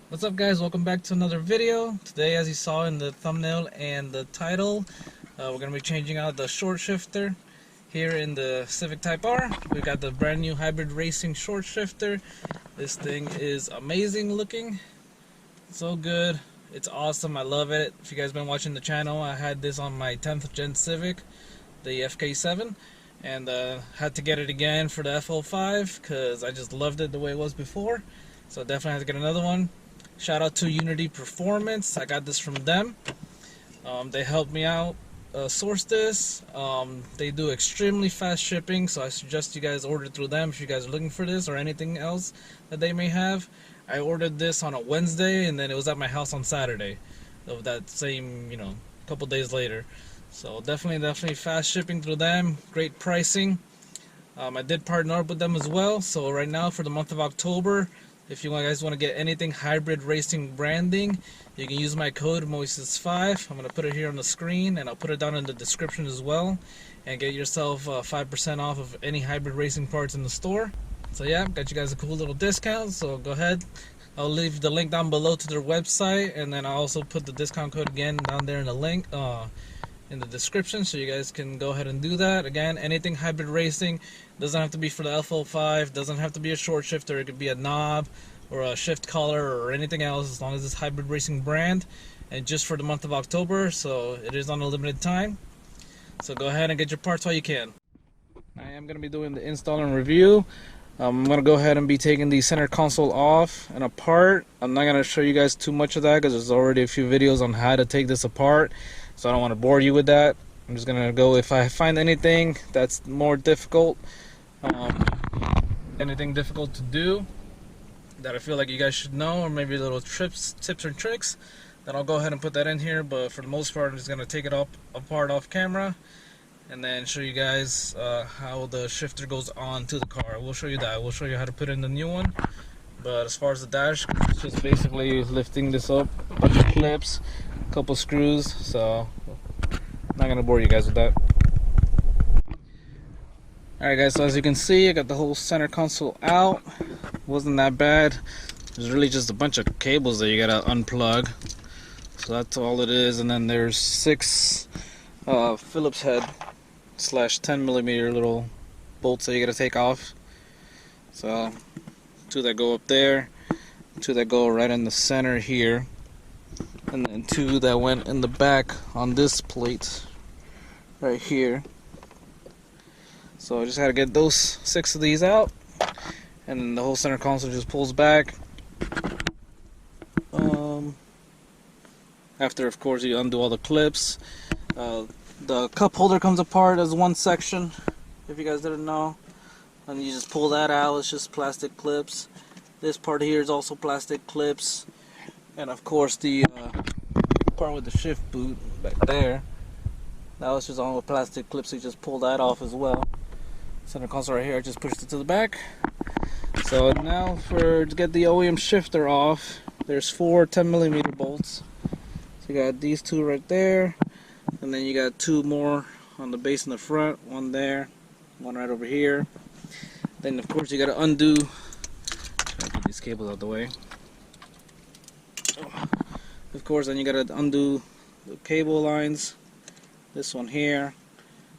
What's up, guys? Welcome back to another video. Today, as you saw in the thumbnail and the title, we're going to be changing out the short shifter here in the Civic Type R. We got the brand new hybrid racing short shifter. This thing is amazing looking, so good. It's awesome. I love it. If you guys been watching the channel, I had this on my 10th gen Civic, the FK7, and had to get it again for the FL5 because I just loved it the way it was before. So definitely have to get another one. Shout out to Unity Performance. I got this from them. They helped me out source this. They do extremely fast shipping, so I suggest you guys order through them if you guys are looking for this or anything else that they may have. I ordered this on a Wednesday, and then it was at my house on Saturday of that same, couple days later. So definitely fast shipping through them. Great pricing. I did partner up with them as well. So right now for the month of October, if you guys want to get anything hybrid racing branding, you can use my code Moises5. I'm going to put it here on the screen, and I'll put it down in the description as well, and get yourself 5% off of any hybrid racing parts in the store. So yeah, got you guys a cool little discount, so go ahead. I'll leave the link down below to their website, and then I'll also put the discount code again down there in the link in the description, so you guys can go ahead and do that. Again, anything hybrid racing, doesn't have to be for the FL5, doesn't have to be a short shifter, it could be a knob or a shift collar or anything else, as long as it's hybrid racing brand, and just for the month of October, so it is on a limited time. So go ahead and get your parts while you can. I am going to be doing the install and review. I'm going to go ahead and be taking the center console off and apart. I'm not going to show you guys too much of that because there's already a few videos on how to take this apart, so I don't want to bore you with that. I'm just going to go, if I find anything that's more difficult, anything difficult to do that I feel like you guys should know, or maybe little tips or tricks, then I'll go ahead and put that in here. But for the most part, I'm just going to take it apart off camera and then show you guys how the shifter goes on to the car. We'll show you that. We'll show you how to put in the new one. But as far as the dash, it's just basically lifting this up, a bunch of clips, a couple screws, so not gonna bore you guys with that. Alright guys, so as you can see, I got the whole center console out. Wasn't that bad. There's really just a bunch of cables that you gotta unplug. So that's all it is, and then there's 6 Phillips head / 10mm little bolts that you gotta take off. So 2 that go up there, 2 that go right in the center here, and then 2 that went in the back on this plate right here. So I just had to get those 6 of these out, and then the whole center console just pulls back. After, of course, you undo all the clips. The cup holder comes apart as one section, if you guys didn't know. And you just pull that out, it's just plastic clips. This part here is also plastic clips. And of course the part with the shift boot back there, that was just all with plastic clips, so you just pull that off as well. Center console right here, I just pushed it to the back. So now to get the OEM shifter off, there's 4 10mm bolts. So you got these 2 right there, and then you got 2 more on the base in the front, 1 there, 1 right over here. Then of course you got to undo, try to get these cables out the way. Of course, then you got to undo the cable lines. This one here,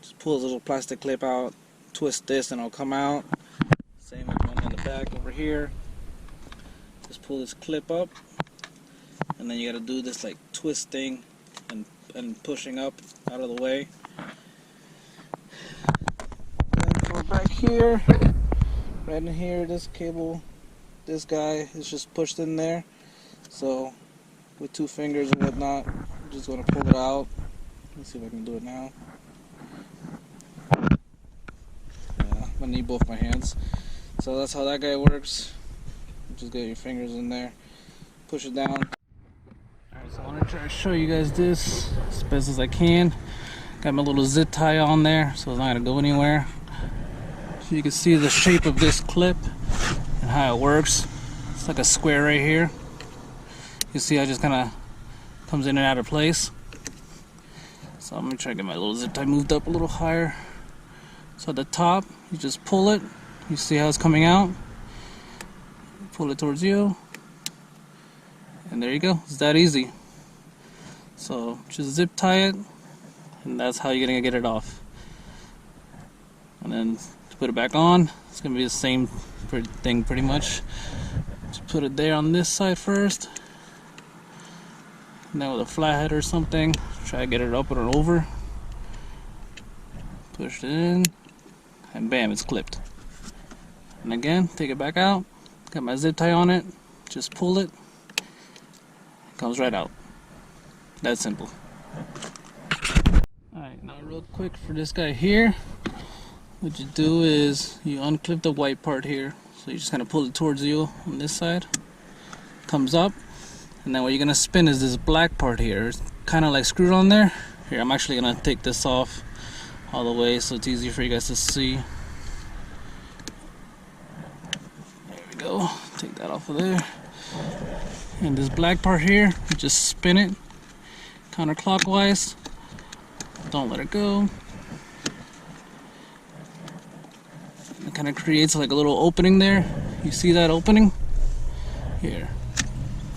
just pull this little plastic clip out, twist this and it'll come out. Same as one in the back over here. Just pull this clip up, and then you got to do this like twisting and pushing up out of the way. And go back here, right in here, this cable, this guy is just pushed in there. So with 2 fingers and whatnot, I'm just going to pull it out. Let's see if I can do it now. Yeah, I'm going to need both my hands. So that's how that guy works. Just get your fingers in there, push it down. Alright, so I want to try to show you guys this as best as I can. Got my little zip tie on there, so it's not going to go anywhere. So you can see the shape of this clip and how it works. It's like a square right here. You see how it just kind of comes in and out of place. So I'm going to try to get my little zip tie moved up a little higher. So at the top, you just pull it. You see how it's coming out. Pull it towards you. And there you go, it's that easy. So just zip tie it, and that's how you're gonna get it off. And then to put it back on, it's gonna be the same thing pretty much. Just put it there on this side first, and then with a flathead or something, try to get it up and over. Push it in, and bam, it's clipped. And again, take it back out, got my zip tie on it, just pull it, comes right out. That simple. Alright, now real quick for this guy here, what you do is you unclip the white part here. So you just kind of pull it towards you on this side, comes up, and then what you're gonna spin is this black part here. It's kind of like screwed on there. Here, I'm actually gonna take this off all the way so it's easier for you guys to see. There we go, take that off of there. And this black part here, you just spin it counterclockwise, don't let it go. It kind of creates like a little opening there. You see that opening? Here.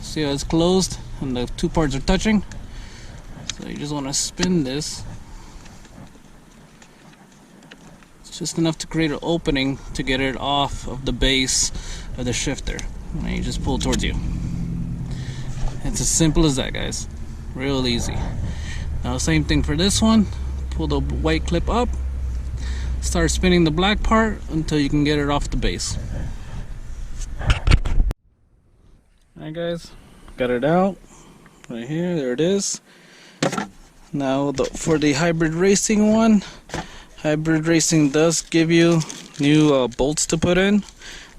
See how it's closed and the two parts are touching? So you just want to spin this. It's just enough to create an opening to get it off of the base of the shifter. And you just pull towards you. It's as simple as that, guys. Real easy. Now same thing for this one. Pull the white clip up, start spinning the black part until you can get it off the base. Alright guys, got it out right here. There it is. Now for the hybrid racing one, hybrid racing does give you new bolts to put in.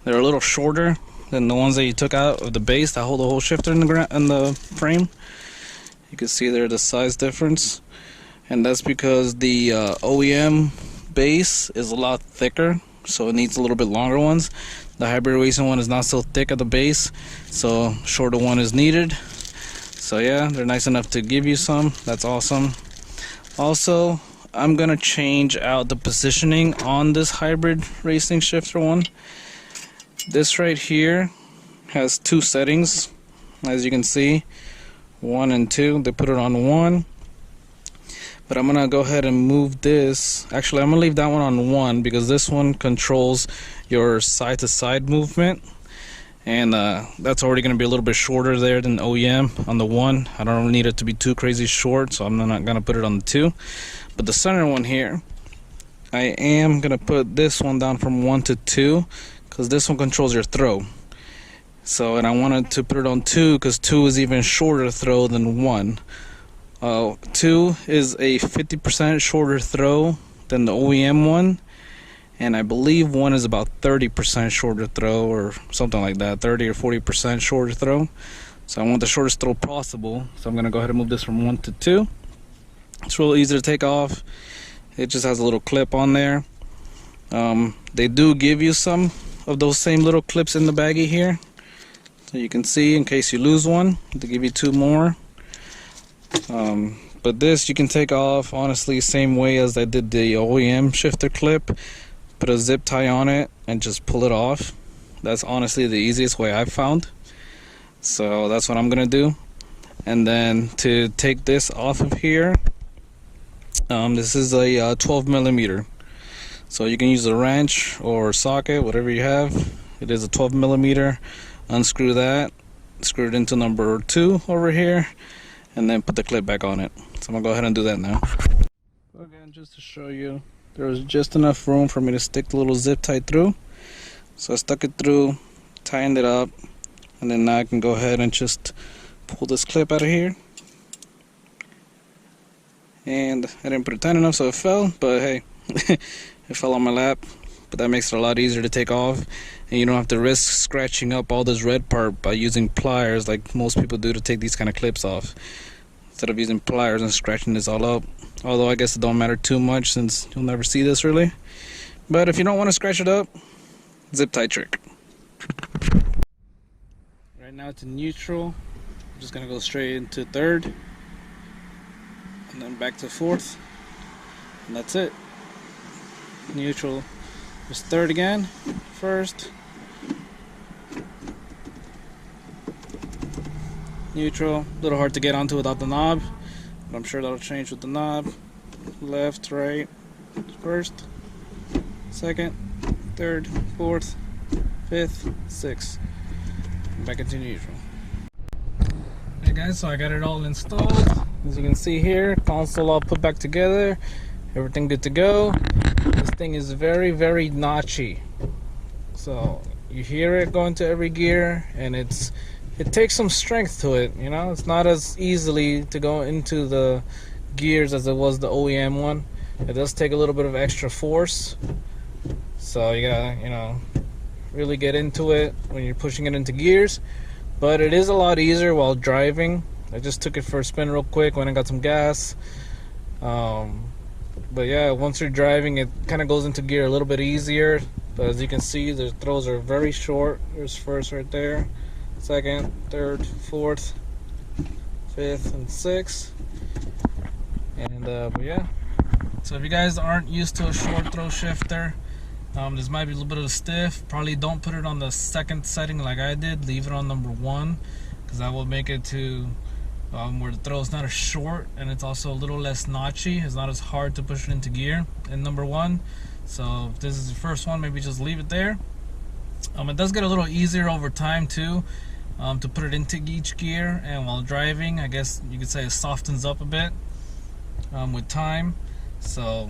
They're a little shorter than the ones that you took out of the base that hold the whole shifter in the frame. You can see there the size difference, and that's because the OEM base is a lot thicker, so it needs a little bit longer ones. The hybrid racing one is not so thick at the base, so shorter one is needed. So yeah, they're nice enough to give you some. That's awesome. Also, I'm gonna change out the positioning on this hybrid racing shifter one. This right here has two settings, as you can see. 1 and 2. They put it on 1, but I'm gonna go ahead and move this. Actually, I'm gonna leave that one on 1 because this one controls your side to side movement, and that's already gonna be a little bit shorter there than OEM on the 1. I don't need it to be too crazy short, so I'm not gonna put it on the 2. But the center one here, I am gonna put this one down from 1 to 2 because this one controls your throw. So, and I wanted to put it on 2 because 2 is even shorter throw than 1. 2 is a 50% shorter throw than the OEM one, and I believe 1 is about 30% shorter throw or something like that, 30 or 40% shorter throw. So I want the shortest throw possible, so I'm going to go ahead and move this from 1 to 2. It's real easy to take off. It just has a little clip on there. They do give you some of those same little clips in the baggie here. So you can see in case you lose one, they give you 2 more. But this you can take off honestly same way as I did the OEM shifter clip. Put a zip tie on it and just pull it off. That's honestly the easiest way I've found. So that's what I'm gonna do. And then to take this off of here, this is a 12 millimeter. So you can use a wrench or socket, whatever you have. It is a 12 millimeter. Unscrew that, screw it into number 2 over here, and then put the clip back on it. So I'm gonna go ahead and do that now. Again, just to show you, there was just enough room for me to stick the little zip tie through. So I stuck it through, tightened it up, and then now I can go ahead and just pull this clip out of here. And I didn't put it tight enough so it fell, but hey, it fell on my lap. But that makes it a lot easier to take off, and you don't have to risk scratching up all this red part by using pliers like most people do to take these kind of clips off, instead of using pliers and scratching this all up. Although I guess it don't matter too much since you'll never see this really. But if you don't want to scratch it up, zip tie trick. Right now it's in neutral. I'm just gonna go straight into 3rd and then back to 4th, and that's it. Neutral. Just 3rd again, 1st, neutral. A little hard to get onto without the knob, but I'm sure that'll change with the knob. Left, right, first, second, third, fourth, fifth, sixth. Back into neutral. Alright guys, so I got it all installed. As you can see here, console all put back together. Everything good to go. This thing is very, very notchy. So you hear it going to every gear, and it takes some strength to it, you know. It's not as easily to go into the gears as it was the OEM one. It does take a little bit of extra force. So you gotta, you know, really get into it when you're pushing it into gears. But it is a lot easier while driving. I just took it for a spin real quick when I got some gas. But yeah, once you're driving, it kind of goes into gear a little bit easier. But as you can see, the throws are very short. There's first right there, second, third, fourth, fifth, and sixth. And but yeah. So if you guys aren't used to a short throw shifter, this might be a little bit of a stiff. Probably don't put it on the second setting like I did. Leave it on number 1, because that will make it to where the throw is not as short, and it's also a little less notchy. It's not as hard to push it into gear in number 1. So if this is the first one, maybe just leave it there. It does get a little easier over time too, to put it into each gear, and while driving, I guess you could say it softens up a bit with time. So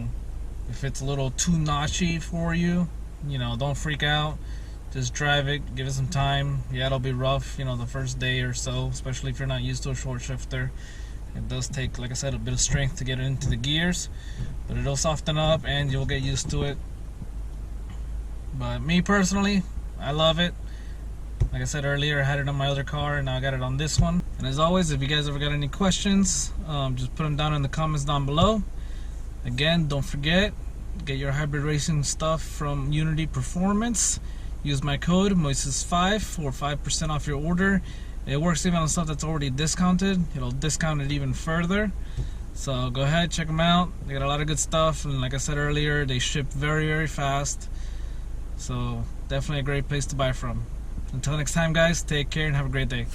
if it's a little too notchy for you, you know, don't freak out. Just drive it, give it some time. Yeah, it'll be rough, you know, the first day or so, especially if you're not used to a short shifter. It does take, like I said, a bit of strength to get it into the gears, but it'll soften up and you'll get used to it. But me personally, I love it. Like I said earlier, I had it on my other car, and now I got it on this one. And as always, if you guys ever got any questions, just put them down in the comments down below. Again, don't forget, get your hybrid racing stuff from Unity Performance. Use my code Moises5 for 5% off your order. It works even on stuff that's already discounted. It'll discount it even further. So go ahead, check them out. They got a lot of good stuff, and like I said earlier, they ship very, very fast. So definitely a great place to buy from. Until next time guys, take care and have a great day.